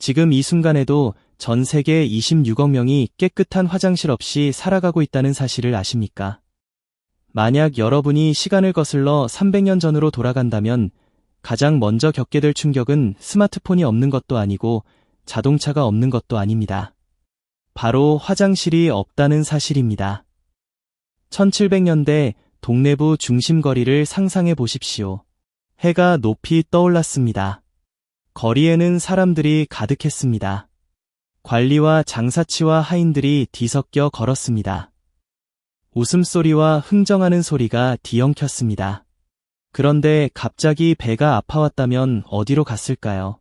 지금 이 순간에도 전 세계 26억 명이 깨끗한 화장실 없이 살아가고 있다는 사실을 아십니까? 만약 여러분이 시간을 거슬러 300년 전으로 돌아간다면 가장 먼저 겪게 될 충격은 스마트폰이 없는 것도 아니고 자동차가 없는 것도 아닙니다. 바로 화장실이 없다는 사실입니다. 1700년대 동래부 중심거리를 상상해 보십시오. 해가 높이 떠올랐습니다. 거리에는 사람들이 가득했습니다. 관리와 장사치와 하인들이 뒤섞여 걸었습니다. 웃음소리와 흥정하는 소리가 뒤엉켰습니다. 그런데 갑자기 배가 아파왔다면 어디로 갔을까요?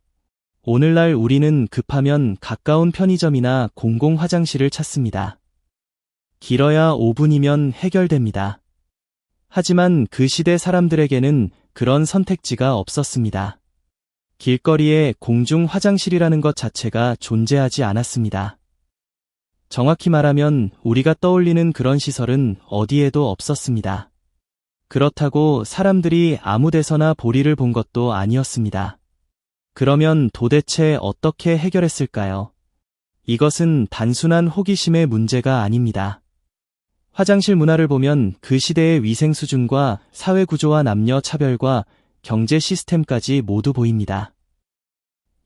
오늘날 우리는 급하면 가까운 편의점이나 공공 화장실을 찾습니다. 길어야 5분이면 해결됩니다. 하지만 그 시대 사람들에게는 그런 선택지가 없었습니다. 길거리에 공중 화장실이라는 것 자체가 존재하지 않았습니다. 정확히 말하면 우리가 떠올리는 그런 시설은 어디에도 없었습니다. 그렇다고 사람들이 아무 데서나 볼일을 본 것도 아니었습니다. 그러면 도대체 어떻게 해결했을까요? 이것은 단순한 호기심의 문제가 아닙니다. 화장실 문화를 보면 그 시대의 위생 수준과 사회 구조와 남녀 차별과 경제 시스템까지 모두 보입니다.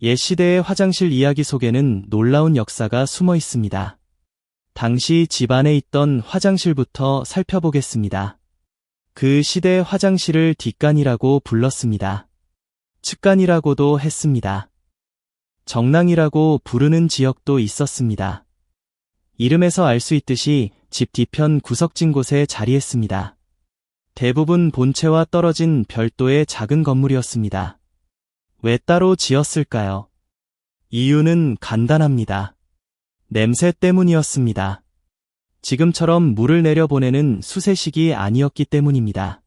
옛 시대의 화장실 이야기 속에는 놀라운 역사가 숨어 있습니다. 당시 집안에 있던 화장실부터 살펴보겠습니다. 그 시대 화장실을 뒷간이라고 불렀습니다. 측간이라고도 했습니다. 정랑이라고 부르는 지역도 있었습니다. 이름에서 알 수 있듯이 집 뒤편 구석진 곳에 자리했습니다. 대부분 본체와 떨어진 별도의 작은 건물이었습니다. 왜 따로 지었을까요? 이유는 간단합니다. 냄새 때문이었습니다. 지금처럼 물을 내려보내는 수세식이 아니었기 때문입니다.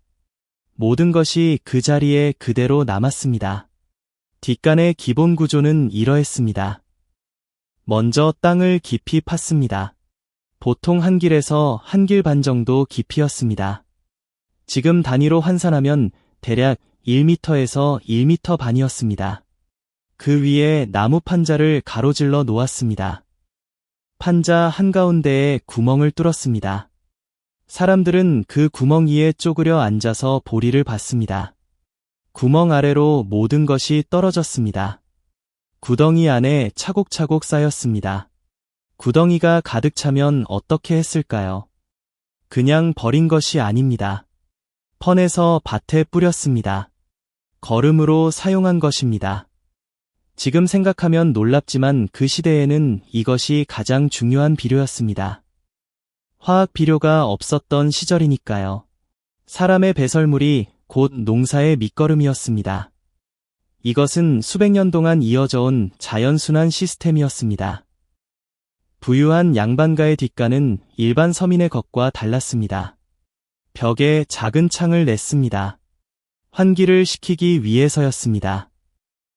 모든 것이 그 자리에 그대로 남았습니다. 뒷간의 기본 구조는 이러했습니다. 먼저 땅을 깊이 팠습니다. 보통 한 길에서 한 길 반 정도 깊이였습니다. 지금 단위로 환산하면 대략 1m에서 1m 반이었습니다. 그 위에 나무 판자를 가로질러 놓았습니다. 판자 한가운데에 구멍을 뚫었습니다. 사람들은 그 구멍 위에 쪼그려 앉아서 보리를 봤습니다. 구멍 아래로 모든 것이 떨어졌습니다. 구덩이 안에 차곡차곡 쌓였습니다. 구덩이가 가득 차면 어떻게 했을까요? 그냥 버린 것이 아닙니다. 퍼내서 밭에 뿌렸습니다. 거름으로 사용한 것입니다. 지금 생각하면 놀랍지만 그 시대에는 이것이 가장 중요한 비료였습니다. 화학 비료가 없었던 시절이니까요. 사람의 배설물이 곧 농사의 밑거름이었습니다. 이것은 수백 년 동안 이어져 온 자연순환 시스템이었습니다. 부유한 양반가의 뒷간은 일반 서민의 것과 달랐습니다. 벽에 작은 창을 냈습니다. 환기를 시키기 위해서였습니다.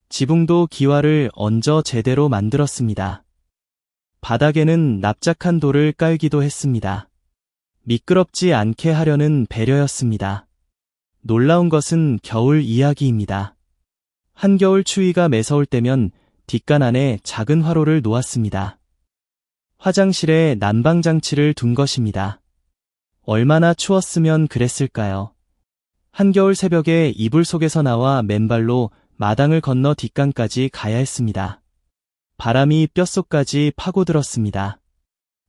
지붕도 기와를 얹어 제대로 만들었습니다. 바닥에는 납작한 돌을 깔기도 했습니다. 미끄럽지 않게 하려는 배려였습니다. 놀라운 것은 겨울 이야기입니다. 한겨울 추위가 매서울 때면 뒷간 안에 작은 화로를 놓았습니다. 화장실에 난방장치를 둔 것입니다. 얼마나 추웠으면 그랬을까요? 한겨울 새벽에 이불 속에서 나와 맨발로 마당을 건너 뒷간까지 가야 했습니다. 바람이 뼛속까지 파고들었습니다.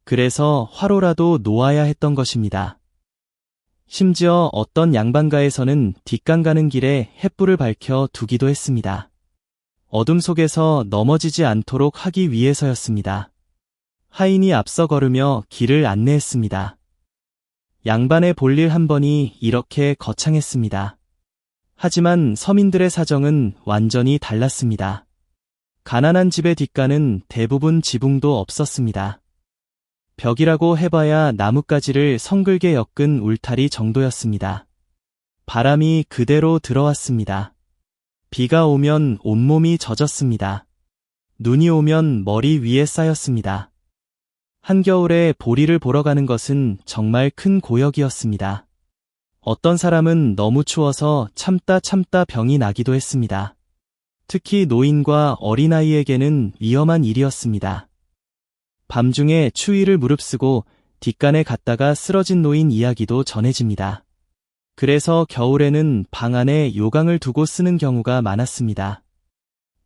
그래서 화로라도 놓아야 했던 것입니다. 심지어 어떤 양반가에서는 뒷간 가는 길에 횃불을 밝혀 두기도 했습니다. 어둠 속에서 넘어지지 않도록 하기 위해서였습니다. 하인이 앞서 걸으며 길을 안내했습니다. 양반의 볼일 한 번이 이렇게 거창했습니다. 하지만 서민들의 사정은 완전히 달랐습니다. 가난한 집의 뒷간은 대부분 지붕도 없었습니다. 벽이라고 해봐야 나뭇가지를 성글게 엮은 울타리 정도였습니다. 바람이 그대로 들어왔습니다. 비가 오면 온몸이 젖었습니다. 눈이 오면 머리 위에 쌓였습니다. 한겨울에 보리를 보러 가는 것은 정말 큰 고역이었습니다. 어떤 사람은 너무 추워서 참다 병이 나기도 했습니다. 특히 노인과 어린아이에게는 위험한 일이었습니다. 밤중에 추위를 무릅쓰고 뒷간에 갔다가 쓰러진 노인 이야기도 전해집니다. 그래서 겨울에는 방 안에 요강을 두고 쓰는 경우가 많았습니다.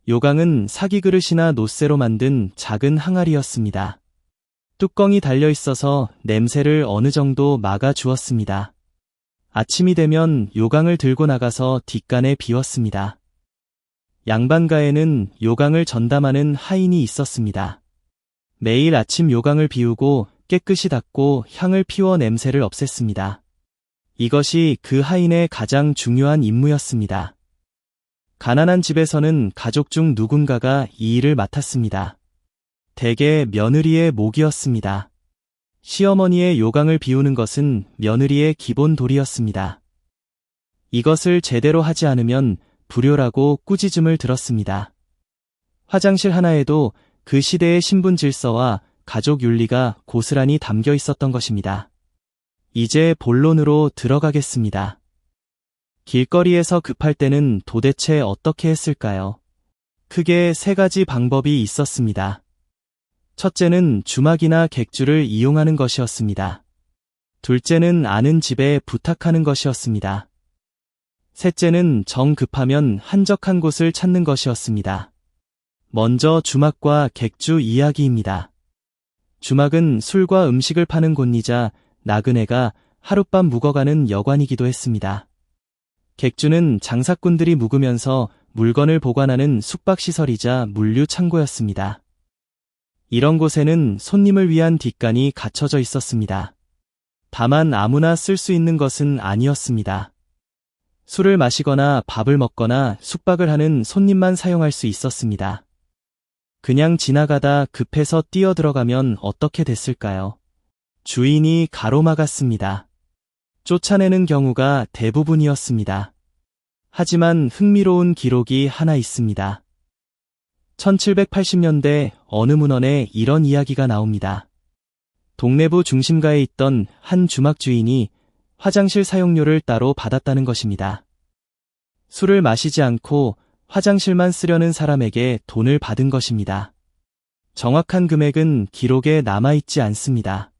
요강은 사기 그릇이나 놋새로 만든 작은 항아리였습니다. 뚜껑이 달려 있어서 냄새를 어느 정도 막아 주었습니다. 아침이 되면 요강을 들고 나가서 뒷간에 비웠습니다. 양반가에는 요강을 전담하는 하인이 있었습니다. 매일 아침 요강을 비우고 깨끗이 닦고 향을 피워 냄새를 없앴습니다. 이것이 그 하인의 가장 중요한 임무였습니다. 가난한 집에서는 가족 중 누군가가 이 일을 맡았습니다. 대개 며느리의 몫이었습니다. 시어머니의 요강을 비우는 것은 며느리의 기본 도리였습니다. 이것을 제대로 하지 않으면 불효라고 꾸짖음을 들었습니다. 화장실 하나에도 그 시대의 신분 질서와 가족 윤리가 고스란히 담겨 있었던 것입니다. 이제 본론으로 들어가겠습니다. 길거리에서 급할 때는 도대체 어떻게 했을까요? 크게 세 가지 방법이 있었습니다. 첫째는 주막이나 객주를 이용하는 것이었습니다. 둘째는 아는 집에 부탁하는 것이었습니다. 셋째는 정 급하면 한적한 곳을 찾는 것이었습니다. 먼저 주막과 객주 이야기입니다. 주막은 술과 음식을 파는 곳이자 나그네가 하룻밤 묵어가는 여관이기도 했습니다. 객주는 장사꾼들이 묵으면서 물건을 보관하는 숙박시설이자 물류 창고였습니다. 이런 곳에는 손님을 위한 뒷간이 갖춰져 있었습니다. 다만 아무나 쓸 수 있는 것은 아니었습니다. 술을 마시거나 밥을 먹거나 숙박을 하는 손님만 사용할 수 있었습니다. 그냥 지나가다 급해서 뛰어 들어가면 어떻게 됐을까요? 주인이 가로막았습니다. 쫓아내는 경우가 대부분이었습니다. 하지만 흥미로운 기록이 하나 있습니다. 1780년대 어느 문헌에 이런 이야기가 나옵니다. 동래부 중심가에 있던 한 주막 주인이 화장실 사용료를 따로 받았다는 것입니다. 술을 마시지 않고 화장실만 쓰려는 사람에게 돈을 받은 것입니다. 정확한 금액은 기록에 남아있지 않습니다.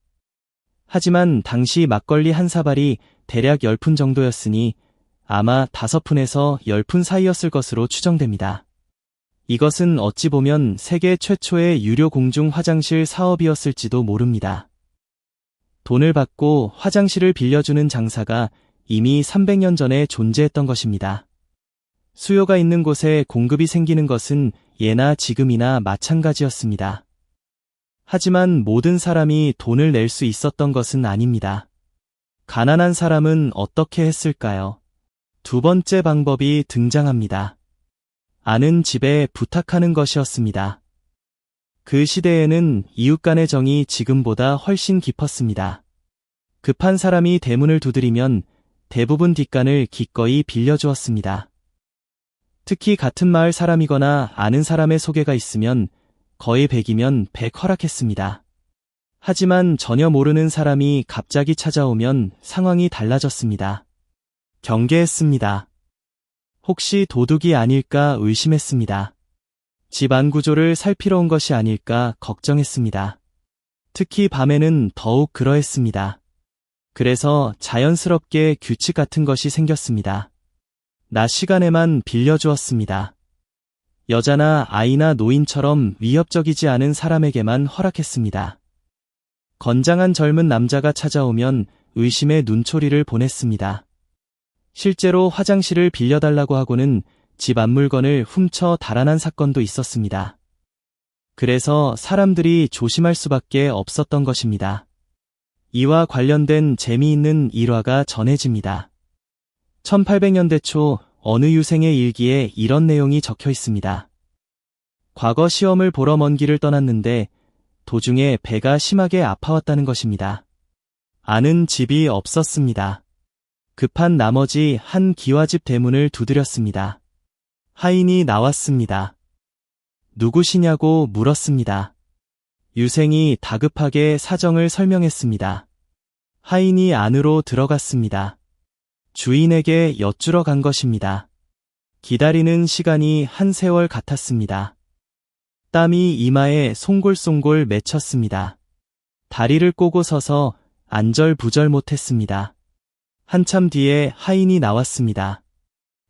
하지만 당시 막걸리 한 사발이 대략 10푼 정도였으니 아마 5푼에서 10푼 사이였을 것으로 추정됩니다. 이것은 어찌 보면 세계 최초의 유료 공중 화장실 사업이었을지도 모릅니다. 돈을 받고 화장실을 빌려주는 장사가 이미 300년 전에 존재했던 것입니다. 수요가 있는 곳에 공급이 생기는 것은 예나 지금이나 마찬가지였습니다. 하지만 모든 사람이 돈을 낼 수 있었던 것은 아닙니다. 가난한 사람은 어떻게 했을까요? 두 번째 방법이 등장합니다. 아는 집에 부탁하는 것이었습니다. 그 시대에는 이웃 간의 정이 지금보다 훨씬 깊었습니다. 급한 사람이 대문을 두드리면 대부분 뒷간을 기꺼이 빌려주었습니다. 특히 같은 마을 사람이거나 아는 사람의 소개가 있으면 거의 100이면 100 허락했습니다. 하지만 전혀 모르는 사람이 갑자기 찾아오면 상황이 달라졌습니다. 경계했습니다. 혹시 도둑이 아닐까 의심했습니다. 집 안 구조를 살피러 온 것이 아닐까 걱정했습니다. 특히 밤에는 더욱 그러했습니다. 그래서 자연스럽게 규칙 같은 것이 생겼습니다. 낮 시간에만 빌려주었습니다. 여자나 아이나 노인처럼 위협적이지 않은 사람에게만 허락했습니다. 건장한 젊은 남자가 찾아오면 의심의 눈초리를 보냈습니다. 실제로 화장실을 빌려달라고 하고는 집 앞 물건을 훔쳐 달아난 사건도 있었습니다. 그래서 사람들이 조심할 수밖에 없었던 것입니다. 이와 관련된 재미있는 일화가 전해집니다. 1800년대 초 어느 유생의 일기에 이런 내용이 적혀 있습니다. 과거 시험을 보러 먼 길을 떠났는데 도중에 배가 심하게 아파왔다는 것입니다. 아는 집이 없었습니다. 급한 나머지 한 기와집 대문을 두드렸습니다. 하인이 나왔습니다. 누구시냐고 물었습니다. 유생이 다급하게 사정을 설명했습니다. 하인이 안으로 들어갔습니다. 주인에게 여쭈러 간 것입니다. 기다리는 시간이 한 세월 같았습니다. 땀이 이마에 송골송골 맺혔습니다. 다리를 꼬고 서서 안절부절 못했습니다. 한참 뒤에 하인이 나왔습니다.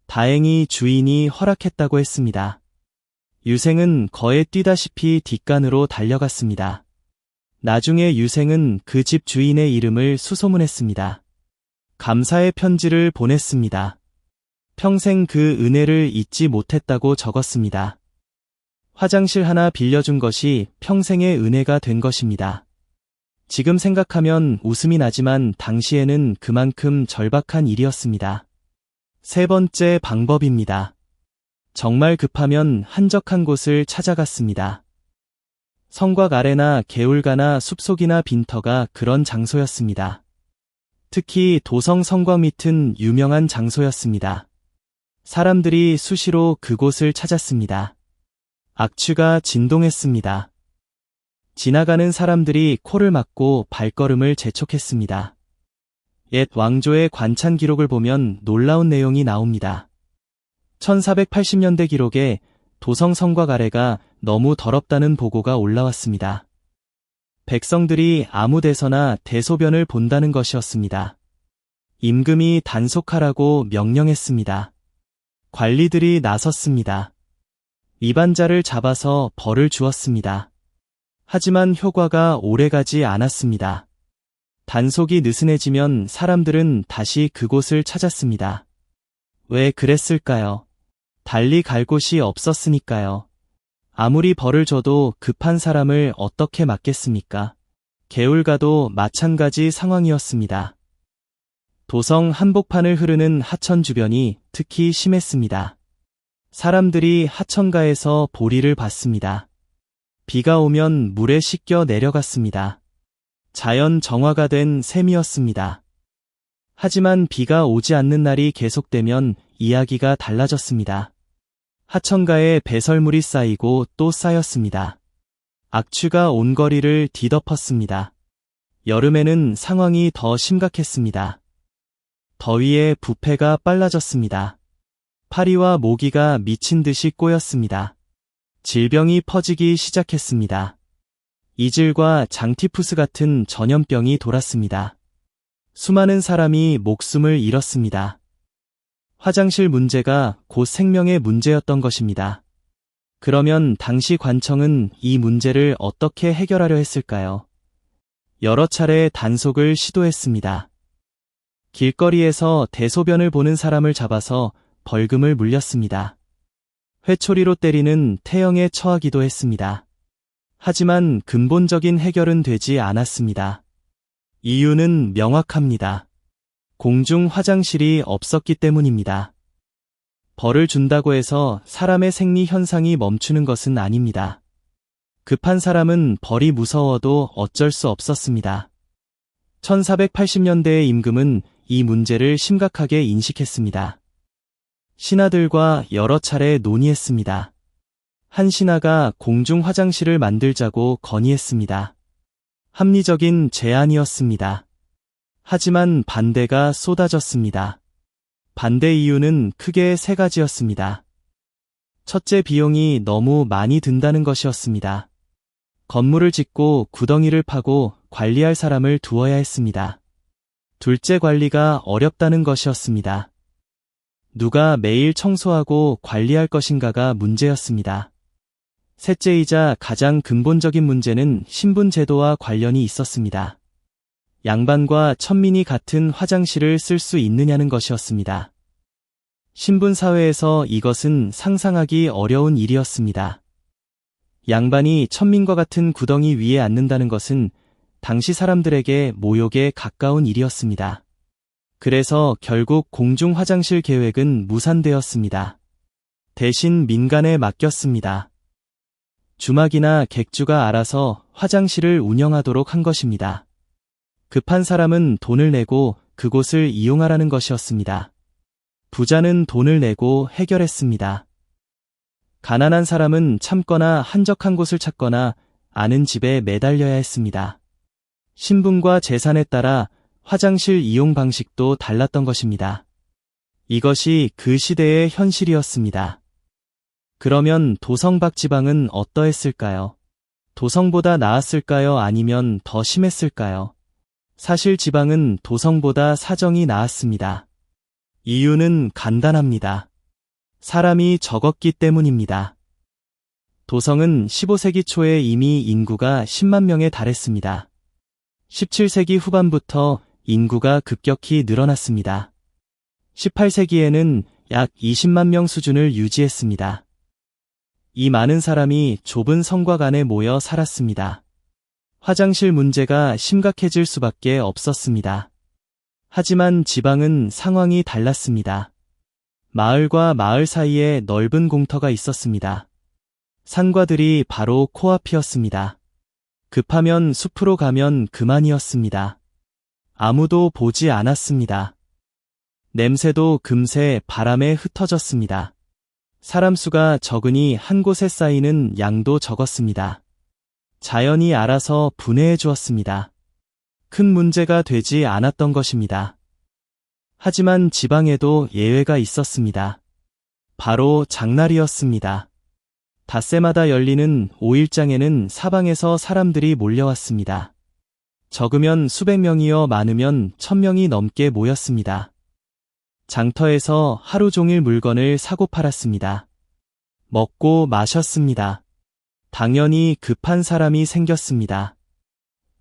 다행히 주인이 허락했다고 했습니다. 유생은 거에 뛰다시피 뒷간으로 달려갔습니다. 나중에 유생은 그 집 주인의 이름을 수소문했습니다. 감사의 편지를 보냈습니다. 평생 그 은혜를 잊지 못했다고 적었습니다. 화장실 하나 빌려준 것이 평생의 은혜가 된 것입니다. 지금 생각하면 웃음이 나지만 당시에는 그만큼 절박한 일이었습니다. 세 번째 방법입니다. 정말 급하면 한적한 곳을 찾아갔습니다. 성곽 아래나 개울가나 숲속이나 빈터가 그런 장소였습니다. 특히 도성 성곽 밑은 유명한 장소였습니다. 사람들이 수시로 그곳을 찾았습니다. 악취가 진동했습니다. 지나가는 사람들이 코를 막고 발걸음을 재촉했습니다. 옛 왕조의 관찬 기록을 보면 놀라운 내용이 나옵니다. 1480년대 기록에 도성 성곽 아래가 너무 더럽다는 보고가 올라왔습니다. 백성들이 아무 데서나 대소변을 본다는 것이었습니다. 임금이 단속하라고 명령했습니다. 관리들이 나섰습니다. 위반자를 잡아서 벌을 주었습니다. 하지만 효과가 오래가지 않았습니다. 단속이 느슨해지면 사람들은 다시 그곳을 찾았습니다. 왜 그랬을까요? 달리 갈 곳이 없었으니까요. 아무리 벌을 줘도 급한 사람을 어떻게 막겠습니까? 개울가도 마찬가지 상황이었습니다. 도성 한복판을 흐르는 하천 주변이 특히 심했습니다. 사람들이 하천가에서 보리를 봤습니다. 비가 오면 물에 씻겨 내려갔습니다. 자연 정화가 된 셈이었습니다. 하지만 비가 오지 않는 날이 계속되면 이야기가 달라졌습니다. 하천가에 배설물이 쌓이고 또 쌓였습니다. 악취가 온 거리를 뒤덮었습니다. 여름에는 상황이 더 심각했습니다. 더위에 부패가 빨라졌습니다. 파리와 모기가 미친 듯이 꼬였습니다. 질병이 퍼지기 시작했습니다. 이질과 장티푸스 같은 전염병이 돌았습니다. 수많은 사람이 목숨을 잃었습니다. 화장실 문제가 곧 생명의 문제였던 것입니다. 그러면 당시 관청은 이 문제를 어떻게 해결하려 했을까요? 여러 차례 단속을 시도했습니다. 길거리에서 대소변을 보는 사람을 잡아서 벌금을 물렸습니다. 회초리로 때리는 태형에 처하기도 했습니다. 하지만 근본적인 해결은 되지 않았습니다. 이유는 명확합니다. 공중 화장실이 없었기 때문입니다. 벌을 준다고 해서 사람의 생리 현상이 멈추는 것은 아닙니다. 급한 사람은 벌이 무서워도 어쩔 수 없었습니다. 1480년대의 임금은 이 문제를 심각하게 인식했습니다. 신하들과 여러 차례 논의했습니다. 한 신하가 공중 화장실을 만들자고 건의했습니다. 합리적인 제안이었습니다. 하지만 반대가 쏟아졌습니다. 반대 이유는 크게 세 가지였습니다. 첫째, 비용이 너무 많이 든다는 것이었습니다. 건물을 짓고 구덩이를 파고 관리할 사람을 두어야 했습니다. 둘째, 관리가 어렵다는 것이었습니다. 누가 매일 청소하고 관리할 것인가가 문제였습니다. 셋째이자 가장 근본적인 문제는 신분 제도와 관련이 있었습니다. 양반과 천민이 같은 화장실을 쓸 수 있느냐는 것이었습니다. 신분 사회에서 이것은 상상하기 어려운 일이었습니다. 양반이 천민과 같은 구덩이 위에 앉는다는 것은 당시 사람들에게 모욕에 가까운 일이었습니다. 그래서 결국 공중 화장실 계획은 무산되었습니다. 대신 민간에 맡겼습니다. 주막이나 객주가 알아서 화장실을 운영하도록 한 것입니다. 급한 사람은 돈을 내고 그곳을 이용하라는 것이었습니다. 부자는 돈을 내고 해결했습니다. 가난한 사람은 참거나 한적한 곳을 찾거나 아는 집에 매달려야 했습니다. 신분과 재산에 따라 화장실 이용 방식도 달랐던 것입니다. 이것이 그 시대의 현실이었습니다. 그러면 도성박 지방은 어떠했을까요? 도성보다 나았을까요? 아니면 더 심했을까요? 사실 지방은 도성보다 사정이 나았습니다. 이유는 간단합니다. 사람이 적었기 때문입니다. 도성은 15세기 초에 이미 인구가 10만 명에 달했습니다. 17세기 후반부터 인구가 급격히 늘어났습니다. 18세기에는 약 20만 명 수준을 유지했습니다. 이 많은 사람이 좁은 성곽 안에 모여 살았습니다. 화장실 문제가 심각해질 수밖에 없었습니다. 하지만 지방은 상황이 달랐습니다. 마을과 마을 사이에 넓은 공터가 있었습니다. 상과들이 바로 코앞이었습니다. 급하면 숲으로 가면 그만이었습니다. 아무도 보지 않았습니다. 냄새도 금세 바람에 흩어졌습니다. 사람 수가 적으니 한 곳에 쌓이는 양도 적었습니다. 자연이 알아서 분해해 주었습니다. 큰 문제가 되지 않았던 것입니다. 하지만 지방에도 예외가 있었습니다. 바로 장날이었습니다. 닷새마다 열리는 5일장에는 사방에서 사람들이 몰려왔습니다. 적으면 수백 명이어 많으면 1000명이 넘게 모였습니다. 장터에서 하루 종일 물건을 사고 팔았습니다. 먹고 마셨습니다. 당연히 급한 사람이 생겼습니다.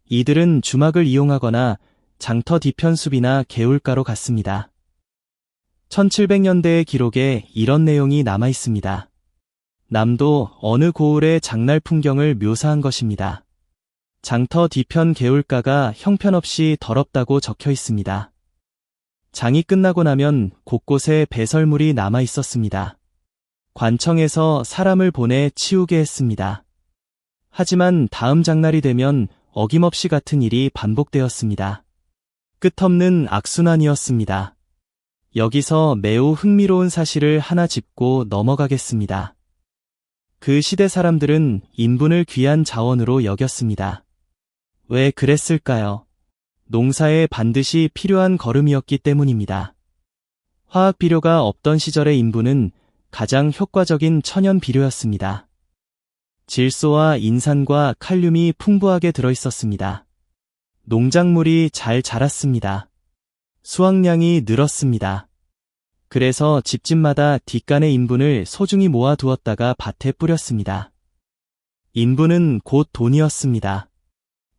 이들은 주막을 이용하거나 장터 뒤편 숲이나 개울가로 갔습니다. 1700년대의 기록에 이런 내용이 남아 있습니다. 남도 어느 고을의 장날 풍경을 묘사한 것입니다. 장터 뒤편 개울가가 형편없이 더럽다고 적혀 있습니다. 장이 끝나고 나면 곳곳에 배설물이 남아 있었습니다. 관청에서 사람을 보내 치우게 했습니다. 하지만 다음 장날이 되면 어김없이 같은 일이 반복되었습니다. 끝없는 악순환이었습니다. 여기서 매우 흥미로운 사실을 하나 짚고 넘어가겠습니다. 그 시대 사람들은 인분을 귀한 자원으로 여겼습니다. 왜 그랬을까요? 농사에 반드시 필요한 거름이었기 때문입니다. 화학 비료가 없던 시절의 인분은 가장 효과적인 천연 비료였습니다. 질소와 인산과 칼륨이 풍부하게 들어있었습니다. 농작물이 잘 자랐습니다. 수확량이 늘었습니다. 그래서 집집마다 뒷간의 인분을 소중히 모아두었다가 밭에 뿌렸습니다. 인분은 곧 돈이었습니다.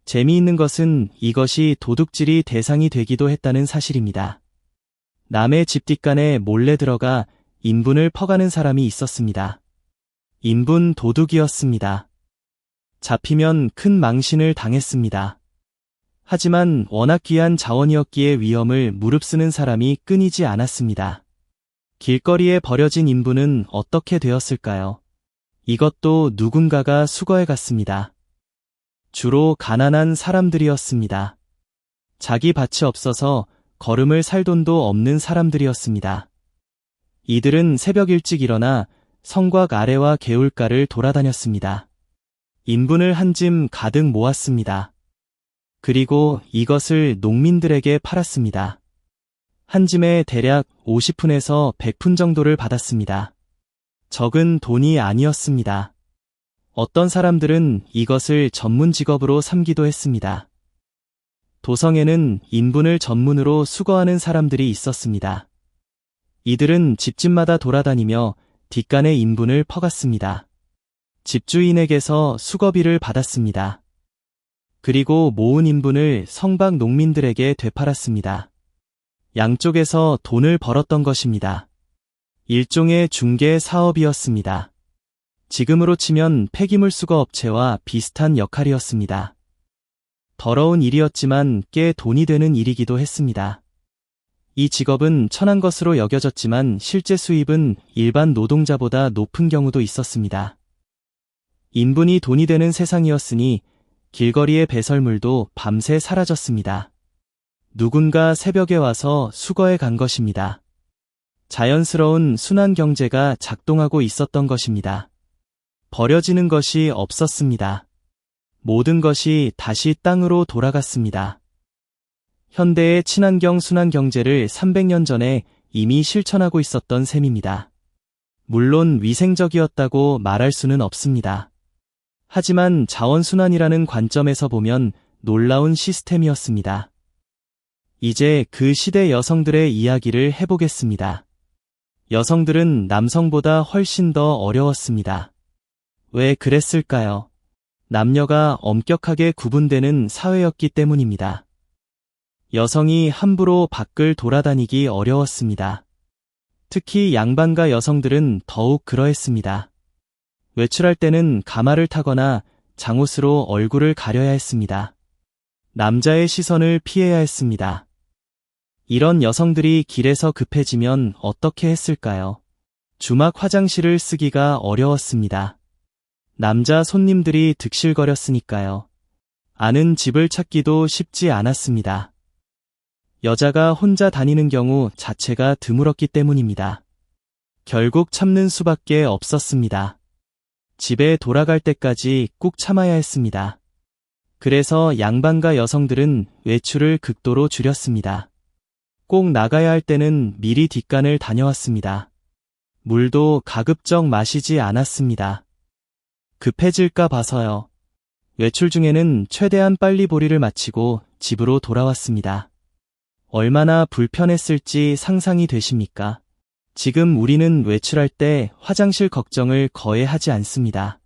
재미있는 것은 이것이 도둑질이 대상이 되기도 했다는 사실입니다. 남의 집 뒷간에 몰래 들어가 인분을 퍼가는 사람이 있었습니다. 인분 도둑이었습니다. 잡히면 큰 망신을 당했습니다. 하지만 워낙 귀한 자원이었기에 위험을 무릅쓰는 사람이 끊이지 않았습니다. 길거리에 버려진 인분은 어떻게 되었을까요? 이것도 누군가가 수거해 갔습니다. 주로 가난한 사람들이었습니다. 자기 밭이 없어서 걸음을 살 돈도 없는 사람들이었습니다. 이들은 새벽 일찍 일어나 성곽 아래와 개울가를 돌아다녔습니다. 인분을 한 짐 가득 모았습니다. 그리고 이것을 농민들에게 팔았습니다. 한 짐에 대략 50푼에서 100푼 정도를 받았습니다. 적은 돈이 아니었습니다. 어떤 사람들은 이것을 전문 직업으로 삼기도 했습니다. 도성에는 인분을 전문으로 수거하는 사람들이 있었습니다. 이들은 집집마다 돌아다니며 뒷간의 인분을 퍼갔습니다. 집주인에게서 수거비를 받았습니다. 그리고 모은 인분을 성박 농민들에게 되팔았습니다. 양쪽에서 돈을 벌었던 것입니다. 일종의 중개 사업이었습니다. 지금으로 치면 폐기물 수거 업체와 비슷한 역할이었습니다. 더러운 일이었지만 꽤 돈이 되는 일이기도 했습니다. 이 직업은 천한 것으로 여겨졌지만 실제 수입은 일반 노동자보다 높은 경우도 있었습니다. 인분이 돈이 되는 세상이었으니 길거리의 배설물도 밤새 사라졌습니다. 누군가 새벽에 와서 수거해 간 것입니다. 자연스러운 순환 경제가 작동하고 있었던 것입니다. 버려지는 것이 없었습니다. 모든 것이 다시 땅으로 돌아갔습니다. 현대의 친환경 순환 경제를 300년 전에 이미 실천하고 있었던 셈입니다. 물론 위생적이었다고 말할 수는 없습니다. 하지만 자원순환이라는 관점에서 보면 놀라운 시스템이었습니다. 이제 그 시대 여성들의 이야기를 해보겠습니다. 여성들은 남성보다 훨씬 더 어려웠습니다. 왜 그랬을까요? 남녀가 엄격하게 구분되는 사회였기 때문입니다. 여성이 함부로 밖을 돌아다니기 어려웠습니다. 특히 양반가 여성들은 더욱 그러했습니다. 외출할 때는 가마를 타거나 장옷으로 얼굴을 가려야 했습니다. 남자의 시선을 피해야 했습니다. 이런 여성들이 길에서 급해지면 어떻게 했을까요? 주막 화장실을 쓰기가 어려웠습니다. 남자 손님들이 득실거렸으니까요. 아는 집을 찾기도 쉽지 않았습니다. 여자가 혼자 다니는 경우 자체가 드물었기 때문입니다. 결국 참는 수밖에 없었습니다. 집에 돌아갈 때까지 꾹 참아야 했습니다. 그래서 양반가 여성들은 외출을 극도로 줄였습니다. 꼭 나가야 할 때는 미리 뒷간을 다녀왔습니다. 물도 가급적 마시지 않았습니다. 급해질까 봐서요. 외출 중에는 최대한 빨리 볼일을 마치고 집으로 돌아왔습니다. 얼마나 불편했을지 상상이 되십니까? 지금 우리는 외출할 때 화장실 걱정을 거의 하지 않습니다.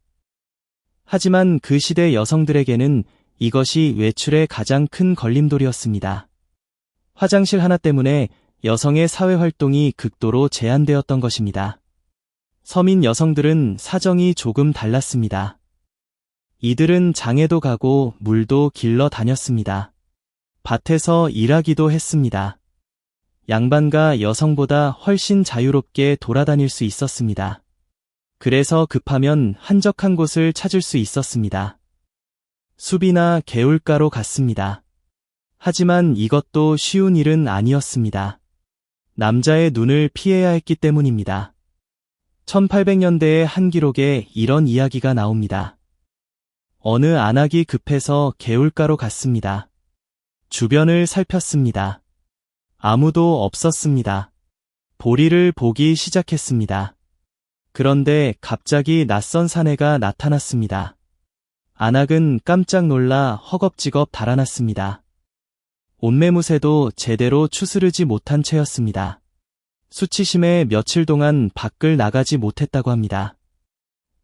하지만 그 시대 여성들에게는 이것이 외출의 가장 큰 걸림돌이었습니다. 화장실 하나 때문에 여성의 사회활동이 극도로 제한되었던 것입니다. 서민 여성들은 사정이 조금 달랐습니다. 이들은 장에도 가고 물도 길러 다녔습니다. 밭에서 일하기도 했습니다. 양반가 여성보다 훨씬 자유롭게 돌아다닐 수 있었습니다. 그래서 급하면 한적한 곳을 찾을 수 있었습니다. 숲이나 개울가로 갔습니다. 하지만 이것도 쉬운 일은 아니었습니다. 남자의 눈을 피해야 했기 때문입니다. 1800년대의 한 기록에 이런 이야기가 나옵니다. 어느 안악이 급해서 개울가로 갔습니다. 주변을 살폈습니다. 아무도 없었습니다. 보리를 보기 시작했습니다. 그런데 갑자기 낯선 사내가 나타났습니다. 안악은 깜짝 놀라 허겁지겁 달아났습니다. 옷매무새도 제대로 추스르지 못한 채였습니다. 수치심에 며칠 동안 밖을 나가지 못했다고 합니다.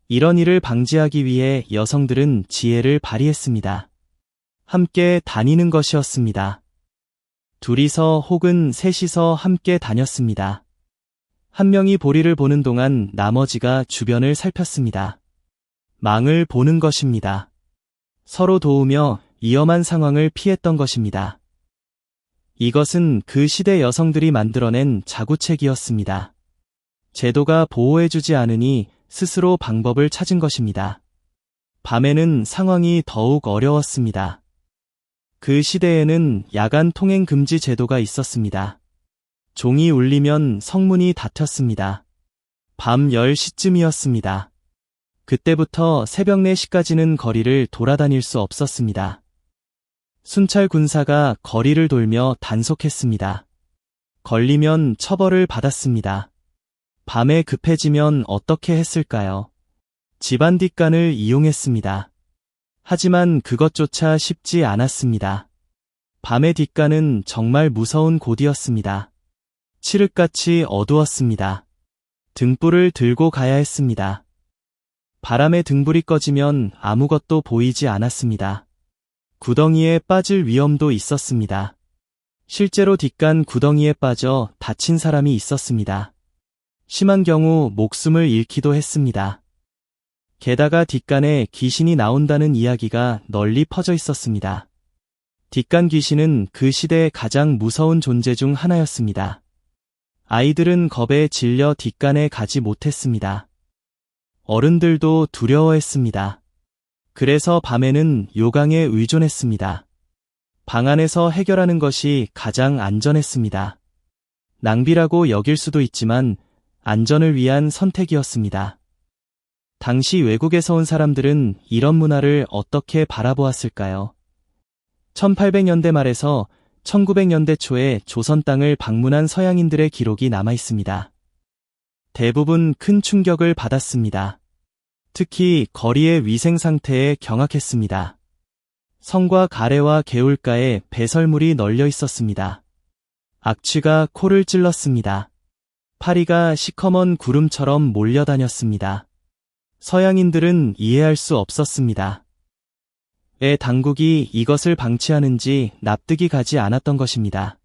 이런 일을 방지하기 위해 여성들은 지혜를 발휘했습니다. 함께 다니는 것이었습니다. 둘이서 혹은 셋이서 함께 다녔습니다. 한 명이 보리를 보는 동안 나머지가 주변을 살폈습니다. 망을 보는 것입니다. 서로 도우며 위험한 상황을 피했던 것입니다. 이것은 그 시대 여성들이 만들어낸 자구책이었습니다. 제도가 보호해주지 않으니 스스로 방법을 찾은 것입니다. 밤에는 상황이 더욱 어려웠습니다. 그 시대에는 야간 통행 금지 제도가 있었습니다. 종이 울리면 성문이 닫혔습니다. 밤 10시쯤이었습니다. 그때부터 새벽 4시까지는 거리를 돌아다닐 수 없었습니다. 순찰 군사가 거리를 돌며 단속했습니다. 걸리면 처벌을 받았습니다. 밤에 급해지면 어떻게 했을까요? 집안 뒷간을 이용했습니다. 하지만 그것조차 쉽지 않았습니다. 밤의 뒷간은 정말 무서운 곳이었습니다. 칠흑같이 어두웠습니다. 등불을 들고 가야 했습니다. 바람에 등불이 꺼지면 아무것도 보이지 않았습니다. 구덩이에 빠질 위험도 있었습니다. 실제로 뒷간 구덩이에 빠져 다친 사람이 있었습니다. 심한 경우 목숨을 잃기도 했습니다. 게다가 뒷간에 귀신이 나온다는 이야기가 널리 퍼져 있었습니다. 뒷간 귀신은 그 시대의 가장 무서운 존재 중 하나였습니다. 아이들은 겁에 질려 뒷간에 가지 못했습니다. 어른들도 두려워했습니다. 그래서 밤에는 요강에 의존했습니다. 방 안에서 해결하는 것이 가장 안전했습니다. 낭비라고 여길 수도 있지만 안전을 위한 선택이었습니다. 당시 외국에서 온 사람들은 이런 문화를 어떻게 바라보았을까요? 1800년대 말에서 1900년대 초에 조선 땅을 방문한 서양인들의 기록이 남아 있습니다. 대부분 큰 충격을 받았습니다. 특히 거리의 위생 상태에 경악했습니다. 성과 가래와 개울가에 배설물이 널려 있었습니다. 악취가 코를 찔렀습니다. 파리가 시커먼 구름처럼 몰려다녔습니다. 서양인들은 이해할 수 없었습니다. 왜 당국이 이것을 방치하는지 납득이 가지 않았던 것입니다.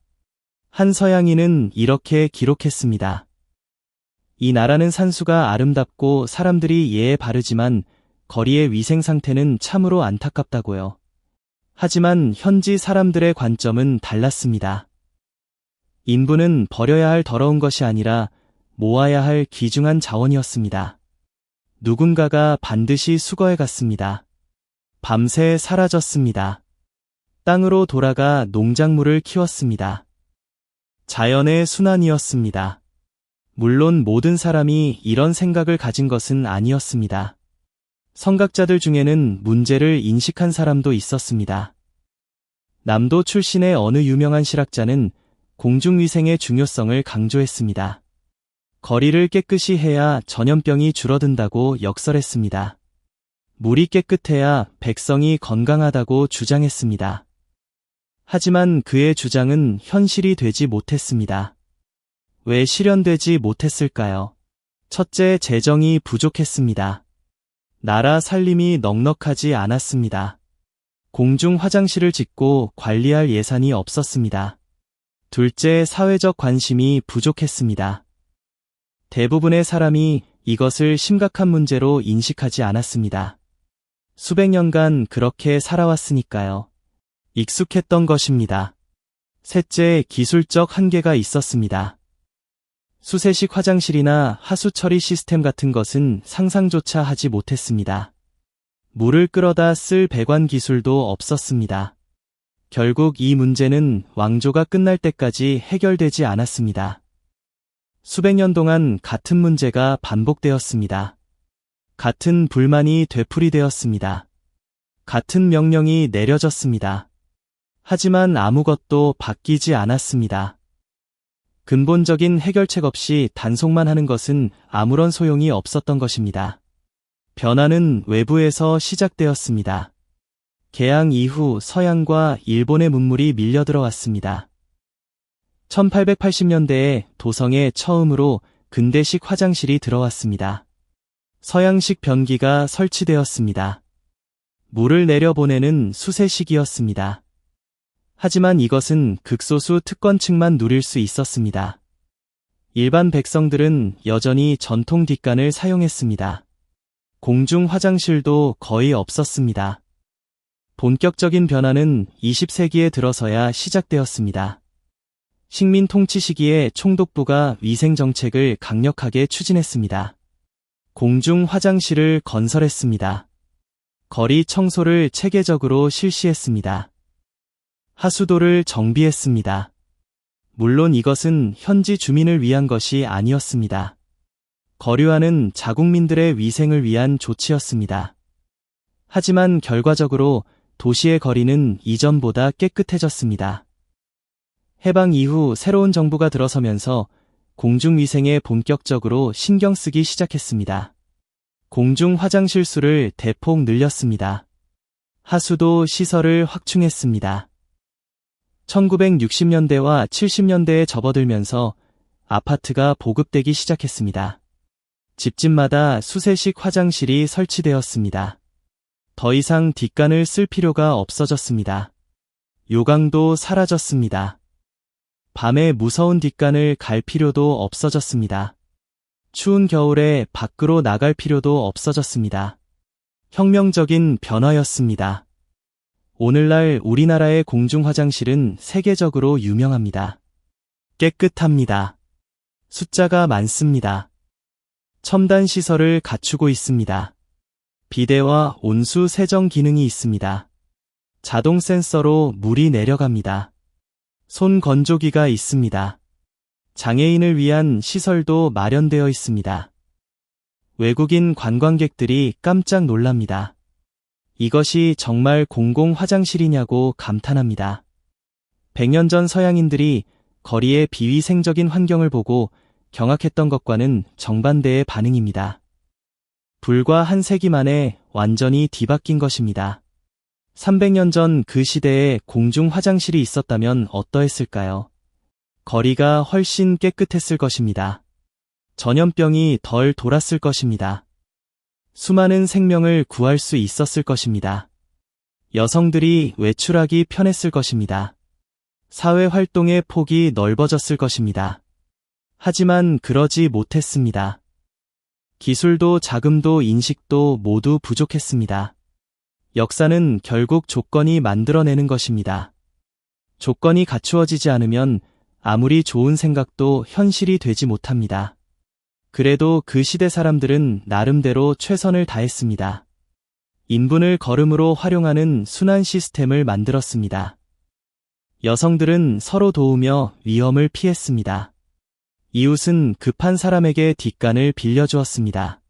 한 서양인은 이렇게 기록했습니다. 이 나라는 산수가 아름답고 사람들이 예에 바르지만 거리의 위생 상태는 참으로 안타깝다고요. 하지만 현지 사람들의 관점은 달랐습니다. 인부는 버려야 할 더러운 것이 아니라 모아야 할 귀중한 자원이었습니다. 누군가가 반드시 수거해 갔습니다. 밤새 사라졌습니다. 땅으로 돌아가 농작물을 키웠습니다. 자연의 순환이었습니다. 물론 모든 사람이 이런 생각을 가진 것은 아니었습니다. 선각자들 중에는 문제를 인식한 사람도 있었습니다. 남도 출신의 어느 유명한 실학자는 공중위생의 중요성을 강조했습니다. 거리를 깨끗이 해야 전염병이 줄어든다고 역설했습니다. 물이 깨끗해야 백성이 건강하다고 주장했습니다. 하지만 그의 주장은 현실이 되지 못했습니다. 왜 실현되지 못했을까요? 첫째, 재정이 부족했습니다. 나라 살림이 넉넉하지 않았습니다. 공중 화장실을 짓고 관리할 예산이 없었습니다. 둘째, 사회적 관심이 부족했습니다. 대부분의 사람이 이것을 심각한 문제로 인식하지 않았습니다. 수백 년간 그렇게 살아왔으니까요. 익숙했던 것입니다. 셋째, 기술적 한계가 있었습니다. 수세식 화장실이나 하수 처리 시스템 같은 것은 상상조차 하지 못했습니다. 물을 끌어다 쓸 배관 기술도 없었습니다. 결국 이 문제는 왕조가 끝날 때까지 해결되지 않았습니다. 수백 년 동안 같은 문제가 반복되었습니다. 같은 불만이 되풀이되었습니다. 같은 명령이 내려졌습니다. 하지만 아무것도 바뀌지 않았습니다. 근본적인 해결책 없이 단속만 하는 것은 아무런 소용이 없었던 것입니다. 변화는 외부에서 시작되었습니다. 개항 이후 서양과 일본의 문물이 밀려 들어왔습니다. 1880년대에 도성에 처음으로 근대식 화장실이 들어왔습니다. 서양식 변기가 설치되었습니다. 물을 내려보내는 수세식이었습니다. 하지만 이것은 극소수 특권층만 누릴 수 있었습니다. 일반 백성들은 여전히 전통 뒷간을 사용했습니다. 공중 화장실도 거의 없었습니다. 본격적인 변화는 20세기에 들어서야 시작되었습니다. 식민 통치 시기에 총독부가 위생정책을 강력하게 추진했습니다. 공중 화장실을 건설했습니다. 거리 청소를 체계적으로 실시했습니다. 하수도를 정비했습니다. 물론 이것은 현지 주민을 위한 것이 아니었습니다. 거류하는 자국민들의 위생을 위한 조치였습니다. 하지만 결과적으로 도시의 거리는 이전보다 깨끗해졌습니다. 해방 이후 새로운 정부가 들어서면서 공중위생에 본격적으로 신경 쓰기 시작했습니다. 공중 화장실 수를 대폭 늘렸습니다. 하수도 시설을 확충했습니다. 1960년대와 70년대에 접어들면서 아파트가 보급되기 시작했습니다. 집집마다 수세식 화장실이 설치되었습니다. 더 이상 뒷간을 쓸 필요가 없어졌습니다. 요강도 사라졌습니다. 밤에 무서운 뒷간을 갈 필요도 없어졌습니다. 추운 겨울에 밖으로 나갈 필요도 없어졌습니다. 혁명적인 변화였습니다. 오늘날 우리나라의 공중 화장실은 세계적으로 유명합니다. 깨끗합니다. 숫자가 많습니다. 첨단 시설을 갖추고 있습니다. 비데와 온수 세정 기능이 있습니다. 자동 센서로 물이 내려갑니다. 손 건조기가 있습니다. 장애인을 위한 시설도 마련되어 있습니다. 외국인 관광객들이 깜짝 놀랍니다. 이것이 정말 공공 화장실이냐고 감탄합니다. 100년 전 서양인들이 거리의 비위생적인 환경을 보고 경악했던 것과는 정반대의 반응입니다. 불과 한 세기 만에 완전히 뒤바뀐 것입니다. 300년 전 그 시대에 공중 화장실이 있었다면 어떠했을까요? 거리가 훨씬 깨끗했을 것입니다. 전염병이 덜 돌았을 것입니다. 수많은 생명을 구할 수 있었을 것입니다. 여성들이 외출하기 편했을 것입니다. 사회 활동의 폭이 넓어졌을 것입니다. 하지만 그러지 못했습니다. 기술도 자금도 인식도 모두 부족했습니다. 역사는 결국 조건이 만들어내는 것입니다. 조건이 갖추어지지 않으면 아무리 좋은 생각도 현실이 되지 못합니다. 그래도 그 시대 사람들은 나름대로 최선을 다했습니다. 인분을 걸음으로 활용하는 순환 시스템을 만들었습니다. 여성들은 서로 도우며 위험을 피했습니다. 이웃은 급한 사람에게 뒷간을 빌려주었습니다.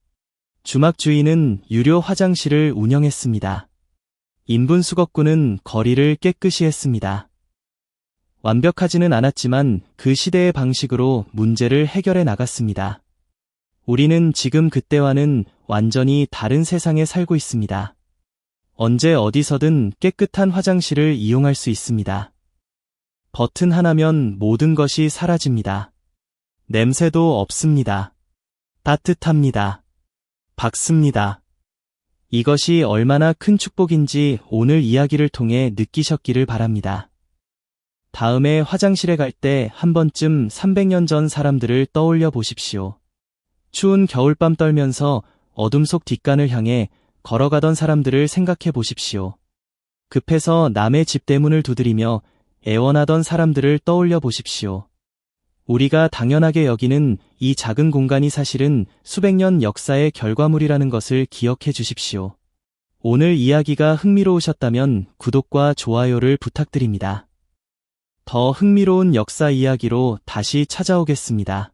주막주인은 유료 화장실을 운영했습니다. 인분수거꾼은 거리를 깨끗이 했습니다. 완벽하지는 않았지만 그 시대의 방식으로 문제를 해결해 나갔습니다. 우리는 지금 그때와는 완전히 다른 세상에 살고 있습니다. 언제 어디서든 깨끗한 화장실을 이용할 수 있습니다. 버튼 하나면 모든 것이 사라집니다. 냄새도 없습니다. 따뜻합니다. 밝습니다. 이것이 얼마나 큰 축복인지 오늘 이야기를 통해 느끼셨기를 바랍니다. 다음에 화장실에 갈 때 한 번쯤 300년 전 사람들을 떠올려 보십시오. 추운 겨울밤 떨면서 어둠 속 뒷간을 향해 걸어가던 사람들을 생각해 보십시오. 급해서 남의 집 대문을 두드리며 애원하던 사람들을 떠올려 보십시오. 우리가 당연하게 여기는 이 작은 공간이 사실은 수백 년 역사의 결과물이라는 것을 기억해 주십시오. 오늘 이야기가 흥미로우셨다면 구독과 좋아요를 부탁드립니다. 더 흥미로운 역사 이야기로 다시 찾아오겠습니다.